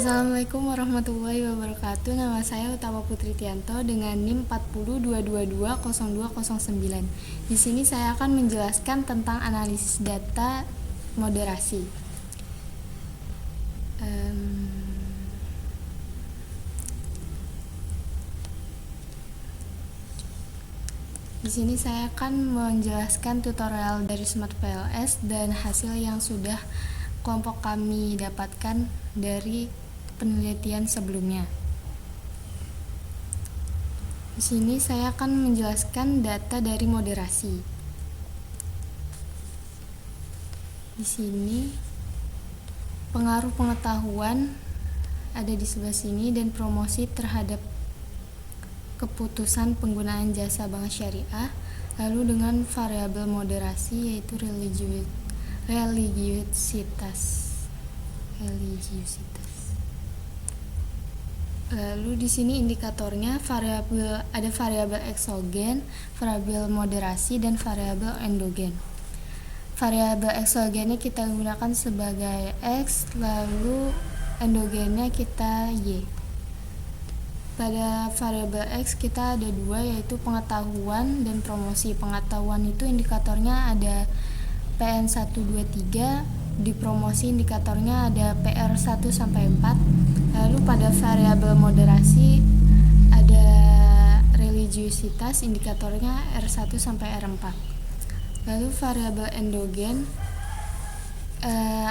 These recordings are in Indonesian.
Assalamualaikum warahmatullahi wabarakatuh. Nama saya Utama Putri Tianto dengan NIM 402220209. Di sini saya akan menjelaskan tentang analisis data moderasi. Di sini saya akan menjelaskan tutorial dari Smart PLS dan hasil yang sudah kelompok kami dapatkan dari penelitian sebelumnya. Di sini saya akan menjelaskan data dari moderasi. Di sini pengaruh pengetahuan ada di sebelah sini dan promosi terhadap keputusan penggunaan jasa bank syariah, lalu dengan variabel moderasi yaitu religiusitas. Lalu di sini indikatornya ada variabel eksogen, variabel moderasi dan variabel endogen. Variabel eksogennya kita gunakan sebagai X, lalu endogennya kita Y. Pada variabel X kita ada dua, yaitu pengetahuan dan promosi. Pengetahuan itu indikatornya ada PN123, di promosi indikatornya ada PR1-4. Lalu pada variabel moderasi ada religiusitas, indikatornya R1-R4. Lalu variabel endogen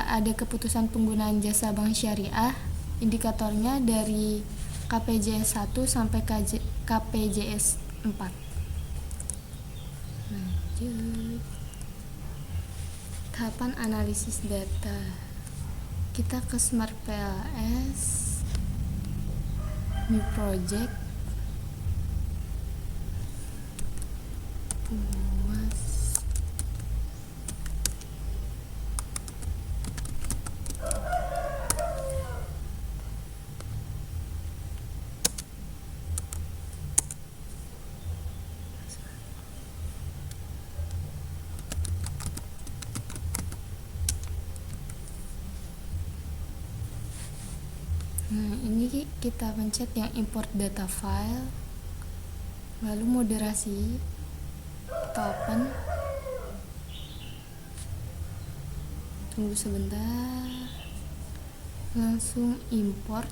ada keputusan penggunaan jasa bank syariah, indikatornya dari KPJS1 sampai KPJS4. Lanjut. Tahapan analisis data. Kita ke Smart PLS, New Project, puas. Nah, ini kita pencet yang import data file, lalu moderasi, kita open, tunggu sebentar, langsung import.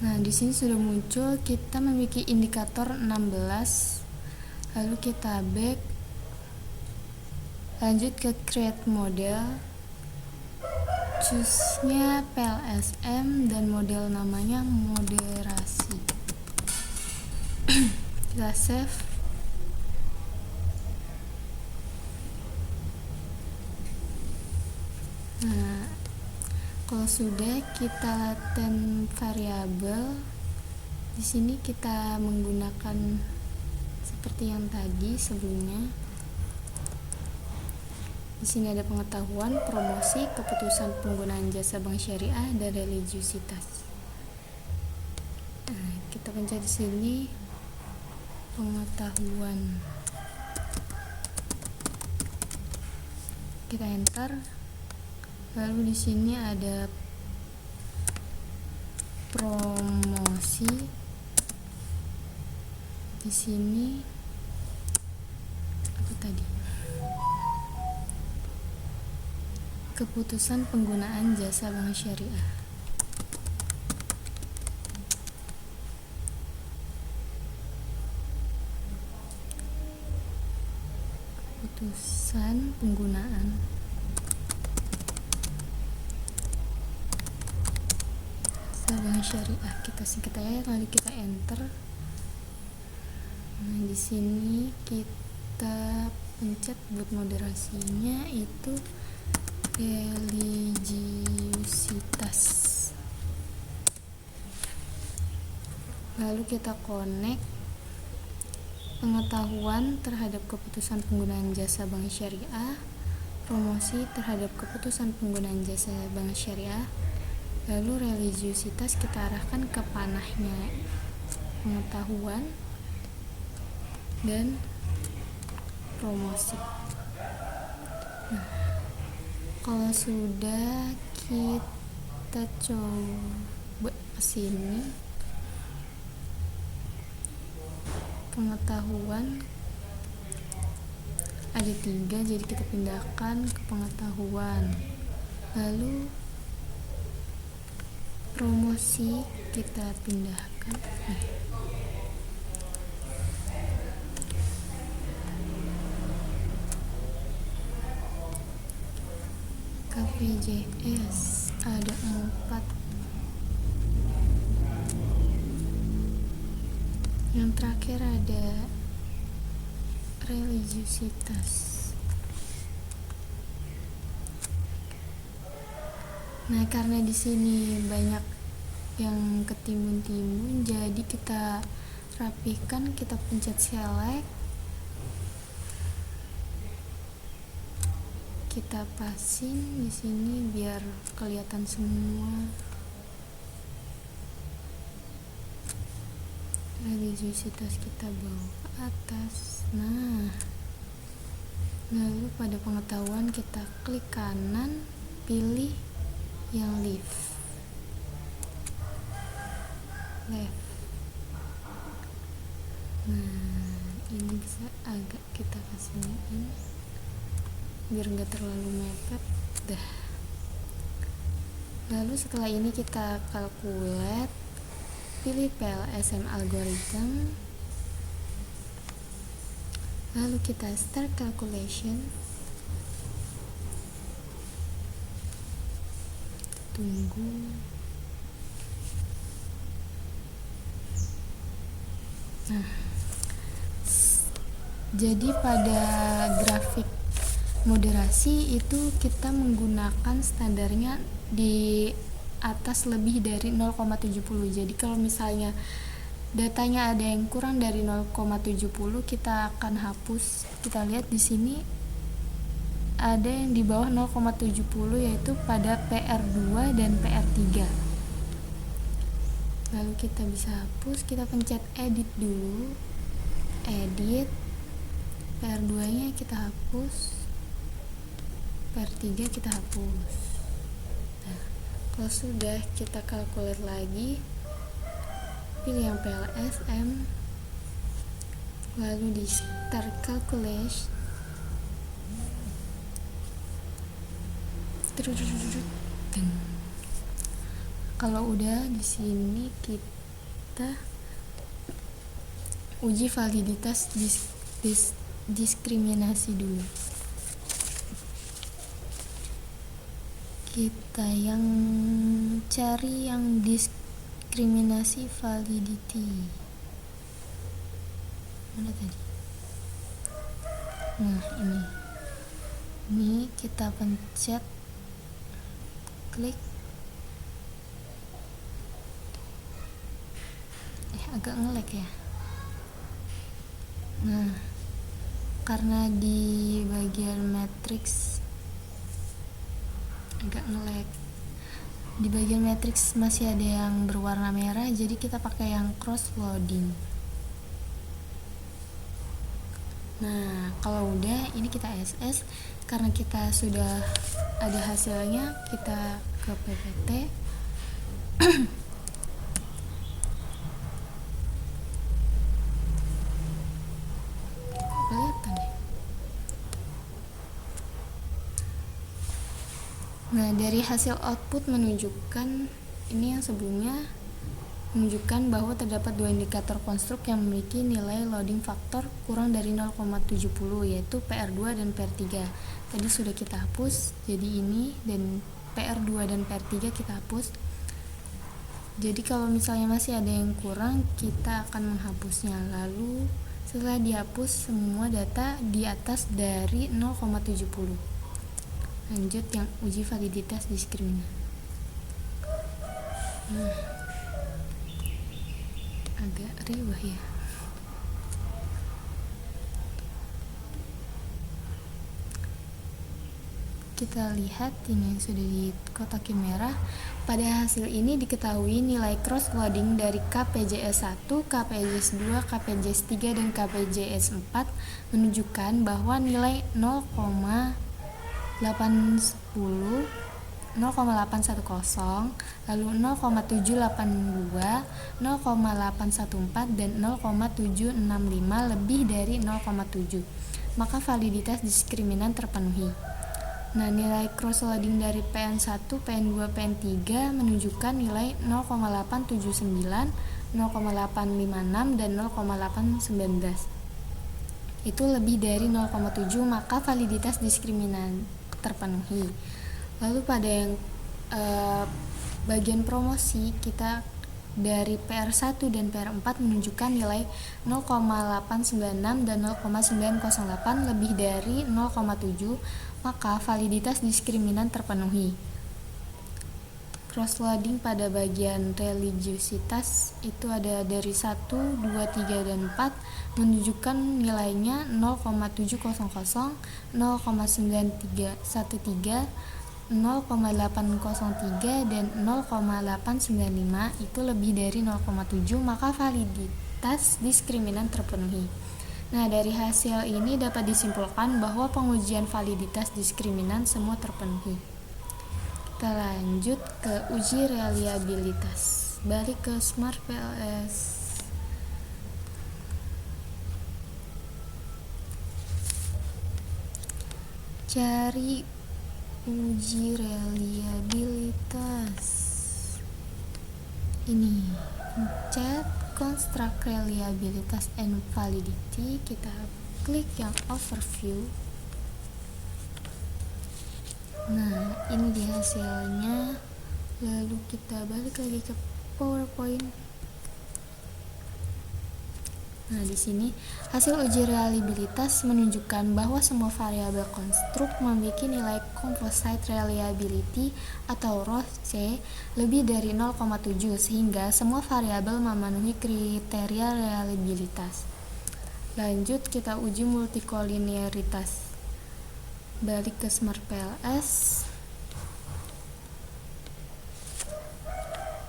Nah, di sini sudah muncul, kita memiliki indikator 16. Lalu kita back, lanjut ke create model, choose-nya PLSM dan model namanya moderasi. Kita save. Nah, kalau sudah, kita laten variabel. Di sini kita menggunakan seperti yang tadi sebelumnya. Di sini ada pengetahuan, promosi, keputusan penggunaan jasa bank syariah, dan religiusitas. Nah, kita pencet di sini pengetahuan. Kita enter. Lalu di sini ada promosi. Di sini keputusan penggunaan jasa bank syariah. Keputusan penggunaan jasa bank syariah, kita singkat aja, lalu kita enter. Nah, di sini kita pencet buat moderasinya itu religiusitas. Lalu kita connect pengetahuan terhadap keputusan penggunaan jasa bank syariah, promosi terhadap keputusan penggunaan jasa bank syariah, lalu religiusitas kita arahkan ke panahnya pengetahuan. dan promosi. Nah, kalau sudah, kita coba kesini, pengetahuan ada 3, jadi kita pindahkan ke pengetahuan. Lalu promosi kita pindahkan. KPJS ada 4. Yang terakhir ada religiusitas. Nah, karena di sini banyak yang ketimbun-timbun, jadi kita rapihkan, kita pencet select, kita pasin di sini biar kelihatan semua. Religiusitas kita bawa ke atas. Nah, lalu pada pengetahuan kita klik kanan, pilih yang left. Nah, ini bisa agak kita kesiniin biar nggak terlalu mepet. Dah. Lalu setelah ini kita calculate, pilih PLSM algorithm, lalu kita start calculation, tunggu. Nah, jadi pada grafik moderasi itu kita menggunakan standarnya di atas lebih dari 0,70. Jadi kalau misalnya datanya ada yang kurang dari 0,70, kita akan hapus. Kita lihat di sini ada yang di bawah 0,70, yaitu pada PR2 dan PR3. Lalu kita bisa hapus, kita pencet edit dulu, edit, PR2 nya kita hapus, PR3 kita hapus. Nah, kalau sudah, kita calculate lagi, pilih yang PLSM, lalu di start calculation, kalau udah di sini kita uji validitas diskriminasi dulu. Kita yang cari yang diskriminasi validity. Mana tadi? Nah, ini kita pencet, klik. Agak nge-lag ya. Nah, karena di bagian matriks agak nge-lag, di bagian matriks masih ada yang berwarna merah, jadi kita pakai yang cross loading. Nah, kalau udah, ini kita SS. Karena kita sudah ada hasilnya, kita ke PPT. Kelihatan deh. Nah, dari hasil output menunjukkan, ini yang sebelumnya menunjukkan bahwa terdapat 2 indikator konstruk yang memiliki nilai loading faktor kurang dari 0,70, yaitu PR2 dan PR3. Tadi sudah kita hapus, jadi ini, dan PR2 dan PR3 kita hapus. Jadi kalau misalnya masih ada yang kurang, kita akan menghapusnya. Lalu setelah dihapus semua data di atas dari 0,70, lanjut yang uji validitas diskriminasi. Agak riwah ya. kita lihat ini sudah dikotakin merah. Pada hasil ini diketahui nilai cross loading dari KPJS 1, KPJS 2, KPJS 3 dan KPJS 4 menunjukkan bahwa nilai 0,810, 0,810, lalu 0,782, 0,814 dan 0,765 lebih dari 0,7, maka validitas diskriminan terpenuhi. Nah, nilai cross loading dari PN1, PN2, PN3 menunjukkan nilai 0,879, 0,856 dan 0,819. Itu lebih dari 0,7, maka validitas diskriminan terpenuhi. Lalu pada yang bagian promosi, kita dari PR1 dan PR4 menunjukkan nilai 0,896 dan 0,908 lebih dari 0,7, maka validitas diskriminan terpenuhi. Cross loading pada bagian religiositas itu ada dari 1, 2, 3 dan 4 menunjukkan nilainya 0,700, 0,9313, 0,803 dan 0,895 itu lebih dari 0,7, maka validitas diskriminan terpenuhi. Nah, dari hasil ini dapat disimpulkan bahwa pengujian validitas diskriminan semua terpenuhi. Kita lanjut ke uji reliabilitas. Balik ke Smart PLS. Cari uji reliabilitas. Ini chat construct reliabilitas and validity. Kita klik yang overview. Nah, ini dia hasilnya. Lalu kita balik lagi ke PowerPoint. Nah, di sini hasil uji reliabilitas menunjukkan bahwa semua variabel konstruk memiliki nilai composite reliability atau ROC lebih dari 0,7, sehingga semua variabel memenuhi kriteria reliabilitas. Lanjut kita uji multikolinearitas. Balik ke Smart PLS.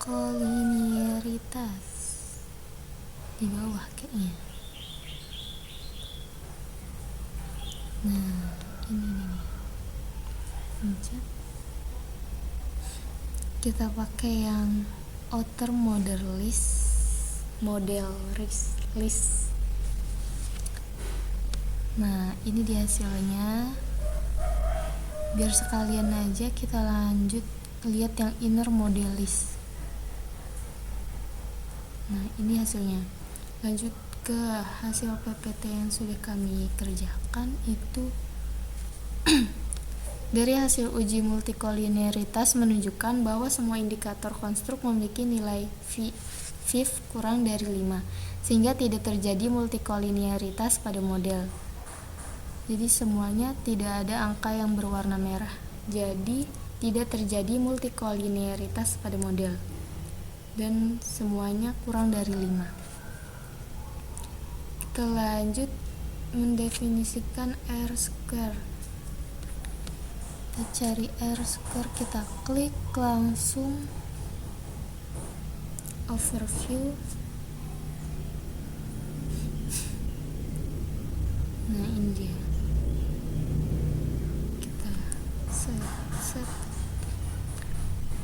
Kolinearitas di bawah kayaknya. Nah, ini nih. Pencet. Kita pakai yang outer model list. Nah, ini dia hasilnya. Biar sekalian aja kita lanjut lihat yang inner model list. Nah, ini hasilnya. Lanjut ke hasil PPT yang sudah kami kerjakan itu. Dari hasil uji multikolinearitas menunjukkan bahwa semua indikator konstruk memiliki nilai VIF kurang dari 5, sehingga tidak terjadi multikolinearitas pada model. Jadi semuanya tidak ada angka yang berwarna merah. Jadi tidak terjadi multikolinearitas pada model. Dan semuanya kurang dari 5. Kita lanjut mendefinisikan R-square. Kita cari R-square, kita klik langsung overview. Nah, ini dia. Kita set.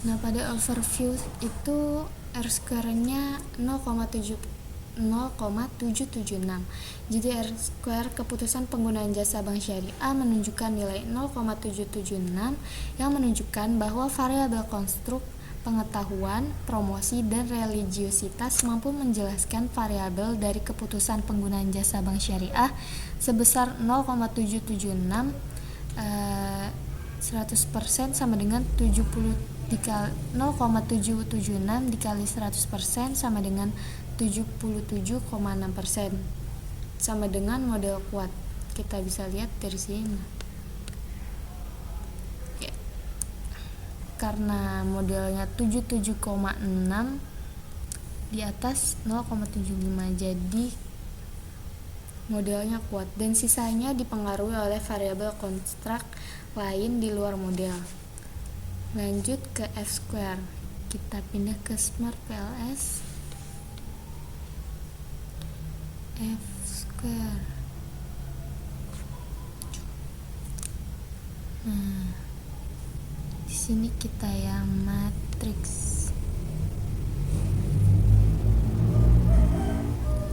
Nah, pada overview itu R-square-nya 0,776. Jadi R-square keputusan penggunaan jasa bank syariah menunjukkan nilai 0,776 yang menunjukkan bahwa variabel konstruk, pengetahuan, promosi, dan religiositas mampu menjelaskan variabel dari keputusan penggunaan jasa bank syariah sebesar 0,776 100% sama dengan 0,776 dikali 100% sama dengan 77,6%, sama dengan model kuat. Kita bisa lihat dari sini. Ya. Karena modelnya 77,6 di atas 0,75, jadi modelnya kuat, dan sisanya dipengaruhi oleh variabel konstruk lain di luar model. Lanjut ke F-square, kita pindah ke Smart PLS. F-square. Nah, di sini kita yang matriks.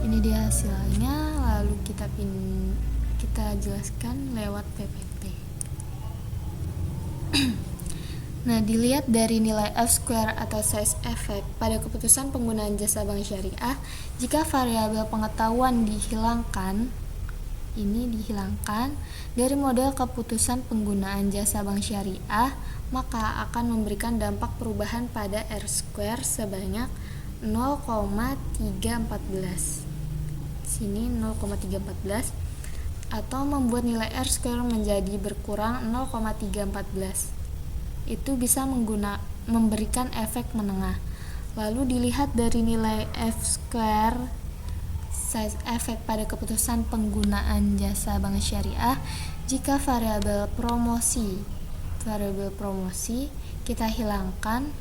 Ini dia hasilnya, lalu kita jelaskan lewat PPT. Nah, dilihat dari nilai F-square atau size effect pada keputusan penggunaan jasa bank syariah, jika variabel pengetahuan dihilangkan dari model keputusan penggunaan jasa bank syariah, maka akan memberikan dampak perubahan pada R-square sebanyak 0,314. Sini 0,314, atau membuat nilai R-square menjadi berkurang 0,314. Itu bisa memberikan efek menengah. Lalu dilihat dari nilai F-square size effect pada keputusan penggunaan jasa bank syariah, jika variabel promosi kita hilangkan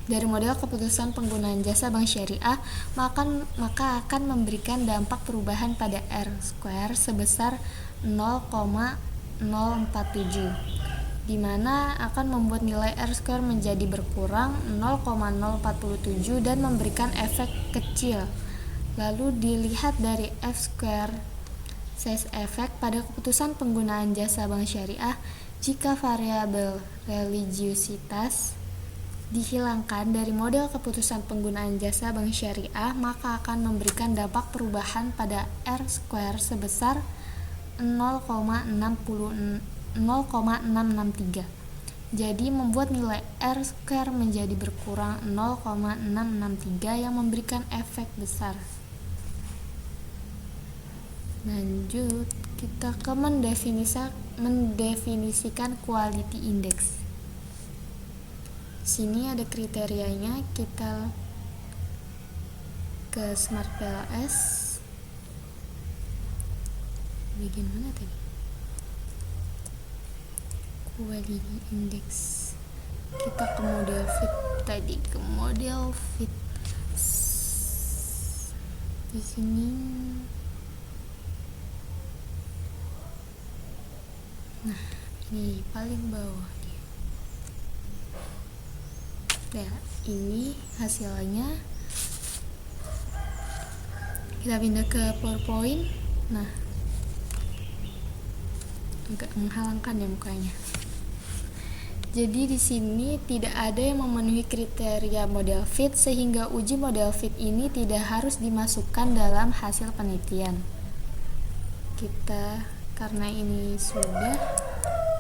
dari model keputusan penggunaan jasa bank syariah, maka akan memberikan dampak perubahan pada R-square sebesar 0,047, di mana akan membuat nilai R-square menjadi berkurang 0,047 dan memberikan efek kecil. Lalu dilihat dari F-square size effect pada keputusan penggunaan jasa bank syariah, jika variabel religiusitas dihilangkan dari model keputusan penggunaan jasa bank syariah, maka akan memberikan dampak perubahan pada R-square sebesar 0,663. Jadi membuat nilai R-square menjadi berkurang 0,663 yang memberikan efek besar. Lanjut, kita ke mendefinisikan quality index. Sini ada kriterianya, kita ke Smart PLS. Bagian mana tadi? Quality index. Kita ke model fit tadi, ke model fit. Di sini. Nah, ini paling bawah. Nah, ini hasilnya. Kita pindah ke PowerPoint. Nah, agak menghalangkan ya mukanya. Jadi di sini tidak ada yang memenuhi kriteria model fit, sehingga uji model fit ini tidak harus dimasukkan dalam hasil penelitian. Karena ini sudah,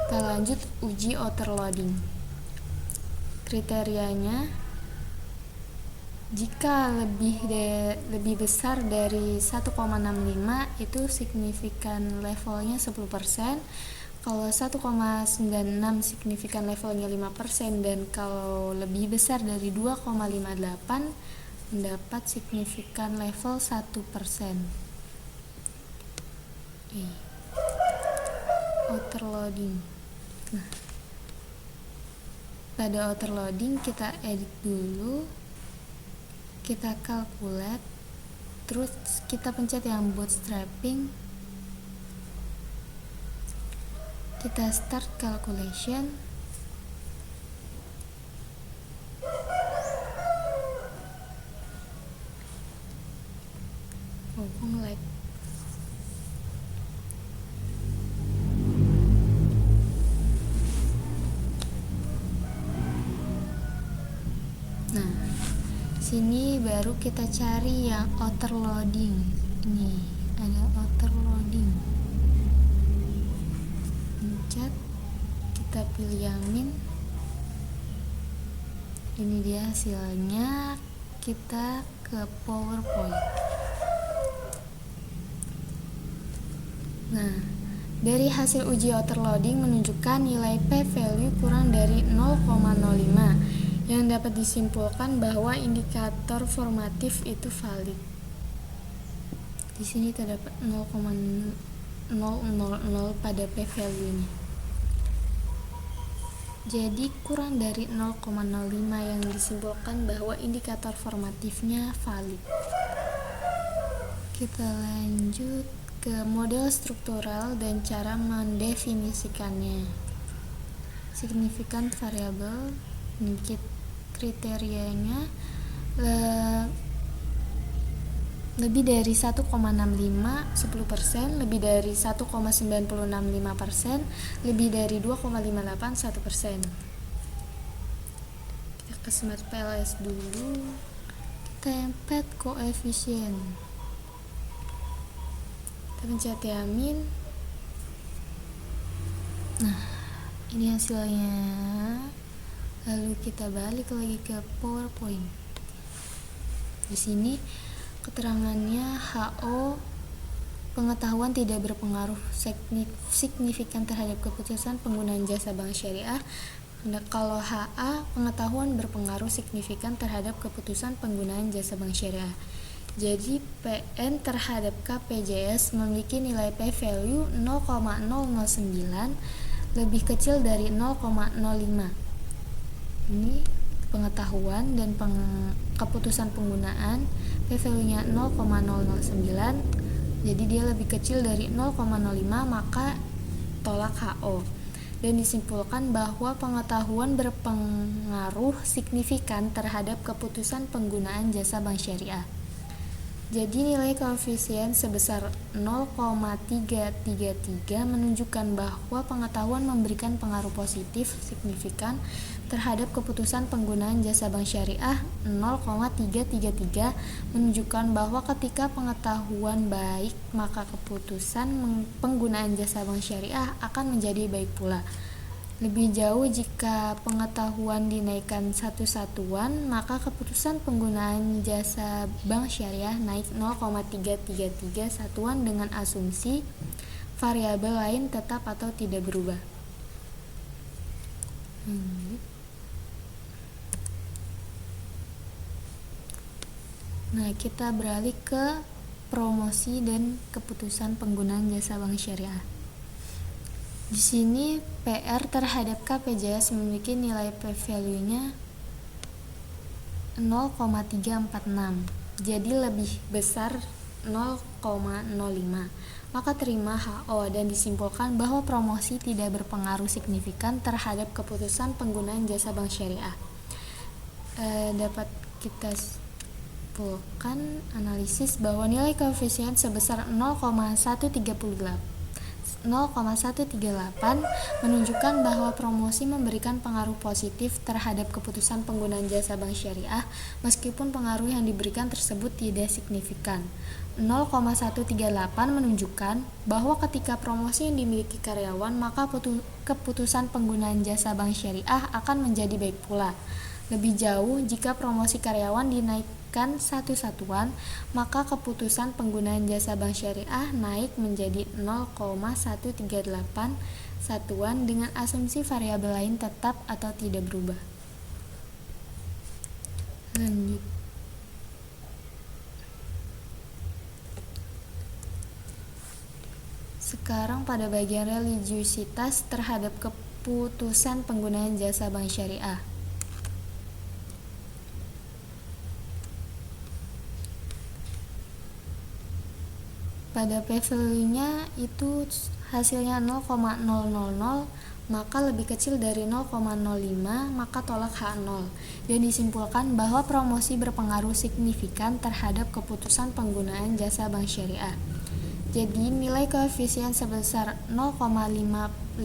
kita lanjut uji outer loading. Kriterianya, jika lebih besar dari 1,65 itu signifikan levelnya 10%, kalau 1,96 signifikan levelnya 5%, dan kalau lebih besar dari 2,58 mendapat signifikan level 1%. Outer loading. Nah, pada outer loading kita edit dulu, kita calculate, terus kita pencet yang bootstrapping, kita start calculation. Like nah, sini baru kita cari yang outer loading. Ini ada outer loading. Pencet, kita pilih yang min. Ini dia hasilnya. Kita ke PowerPoint. Nah, dari hasil uji outer loading menunjukkan nilai p-value kurang dari 0,05, yang dapat disimpulkan bahwa indikator formatif itu valid. Di sini terdapat 0,000 pada p-value-nya. Jadi kurang dari 0,05 yang disimpulkan bahwa indikator formatifnya valid. Kita lanjut ke model struktural dan cara mendefinisikannya. Signifikan variabel, kriterianya lebih dari 1,65 10%, lebih dari 1,965%, lebih dari 2,58 1%. Kita ke Smart PLS dulu. Tempat koefisien. Kita pencet yamin. Nah, ini hasilnya. Lalu kita balik lagi ke PowerPoint. Di sini keterangannya HO pengetahuan tidak berpengaruh signifikan terhadap keputusan penggunaan jasa bank syariah. Kalau HA pengetahuan berpengaruh signifikan terhadap keputusan penggunaan jasa bank syariah. Jadi PN terhadap KPJS memiliki nilai p-value 0,009 lebih kecil dari 0,05. Ini pengetahuan dan keputusan penggunaan p-value-nya 0,009, jadi dia lebih kecil dari 0,05, maka tolak HO. Dan disimpulkan bahwa pengetahuan berpengaruh signifikan terhadap keputusan penggunaan jasa bank syariah. Jadi nilai koefisien sebesar 0,333 menunjukkan bahwa pengetahuan memberikan pengaruh positif signifikan terhadap keputusan penggunaan jasa bank syariah. 0,333 menunjukkan bahwa ketika pengetahuan baik, maka keputusan penggunaan jasa bank syariah akan menjadi baik pula. Lebih jauh, jika pengetahuan dinaikkan satu satuan, maka keputusan penggunaan jasa bank syariah naik 0,333 satuan dengan asumsi variabel lain tetap atau tidak berubah. Nah, kita beralih ke promosi dan keputusan penggunaan jasa bank syariah. Di sini PR terhadap KPJS memiliki nilai p-value-nya 0,346, jadi lebih besar 0,05. Maka terima HO dan disimpulkan bahwa promosi tidak berpengaruh signifikan terhadap keputusan penggunaan jasa bank syariah. Dapat kita simpulkan analisis bahwa nilai koefisien sebesar 0,138 menunjukkan bahwa promosi memberikan pengaruh positif terhadap keputusan penggunaan jasa bank syariah meskipun pengaruh yang diberikan tersebut tidak signifikan. 0,138 menunjukkan bahwa ketika promosi yang dimiliki karyawan, maka keputusan penggunaan jasa bank syariah akan menjadi baik pula. Lebih jauh, jika promosi karyawan dinaikkan satu satuan, maka keputusan penggunaan jasa bank syariah naik menjadi 0,138 satuan dengan asumsi variabel lain tetap atau tidak berubah. Lanjut. Sekarang pada bagian religiusitas terhadap keputusan penggunaan jasa bank syariah. Pada p-value-nya itu hasilnya 0,000, maka lebih kecil dari 0,05, maka tolak H0. Dan disimpulkan bahwa promosi berpengaruh signifikan terhadap keputusan penggunaan jasa bank syariah. Jadi nilai koefisien sebesar 0,556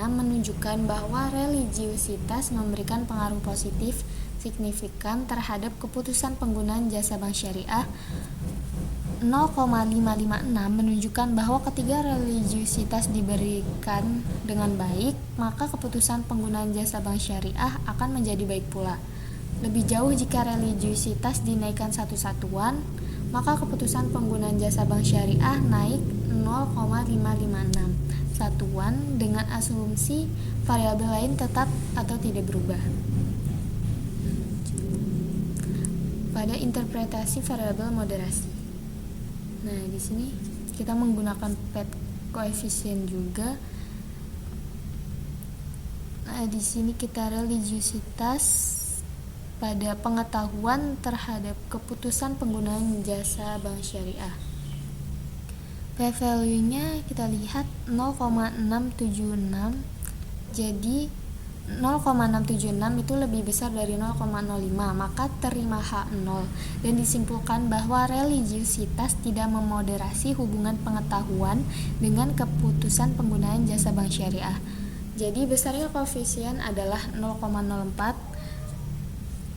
menunjukkan bahwa religiusitas memberikan pengaruh positif signifikan terhadap keputusan penggunaan jasa bank syariah. 0,556 menunjukkan bahwa ketika religiusitas diberikan dengan baik, maka keputusan penggunaan jasa bank syariah akan menjadi baik pula. Lebih jauh, jika religiusitas dinaikkan satu satuan, maka keputusan penggunaan jasa bank syariah naik 0,556 satuan dengan asumsi variabel lain tetap atau tidak berubah. Pada interpretasi variabel moderasi. Nah, di sini kita menggunakan pet koefisien juga. Nah, di sini kita religiusitas pada pengetahuan terhadap keputusan penggunaan jasa bank syariah. P-value-nya kita lihat 0,676. Jadi 0,676 itu lebih besar dari 0,05, maka terima H0 dan disimpulkan bahwa religiusitas tidak memoderasi hubungan pengetahuan dengan keputusan penggunaan jasa bank syariah. Jadi besarnya koefisien adalah 0,04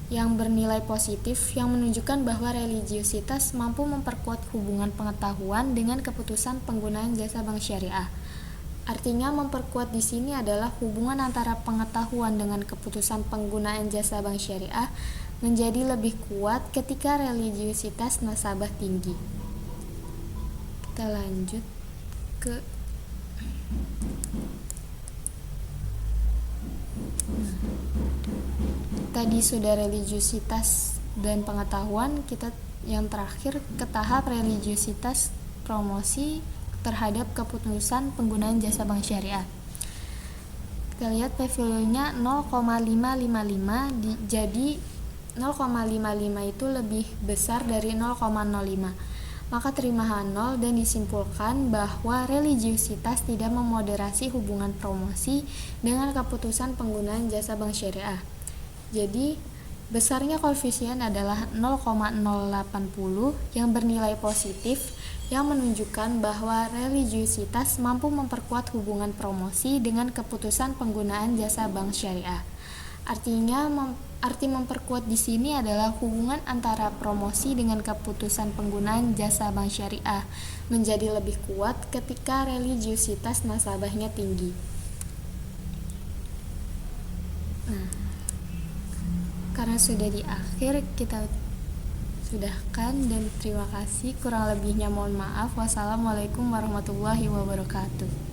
yang bernilai positif, yang menunjukkan bahwa religiusitas mampu memperkuat hubungan pengetahuan dengan keputusan penggunaan jasa bank syariah. Artinya memperkuat di sini adalah hubungan antara pengetahuan dengan keputusan penggunaan jasa bank syariah menjadi lebih kuat ketika religiusitas nasabah tinggi. Kita lanjut ke tadi sudah religiusitas dan pengetahuan, kita yang terakhir ke tahap religiusitas promosi terhadap keputusan penggunaan jasa bank syariah. Kita lihat P-value-nya 0,555, jadi 0,55 itu lebih besar dari 0,05. Maka terima H0 dan disimpulkan bahwa religiusitas tidak memoderasi hubungan promosi dengan keputusan penggunaan jasa bank syariah. Jadi besarnya koefisien adalah 0,080 yang bernilai positif, yang menunjukkan bahwa religiusitas mampu memperkuat hubungan promosi dengan keputusan penggunaan jasa bank syariah. Artinya arti memperkuat di sini adalah hubungan antara promosi dengan keputusan penggunaan jasa bank syariah menjadi lebih kuat ketika religiusitas nasabahnya tinggi. Nah, karena sudah di akhir, kita sudahkan dan terima kasih. Kurang lebihnya mohon maaf. Wassalamualaikum warahmatullahi wabarakatuh.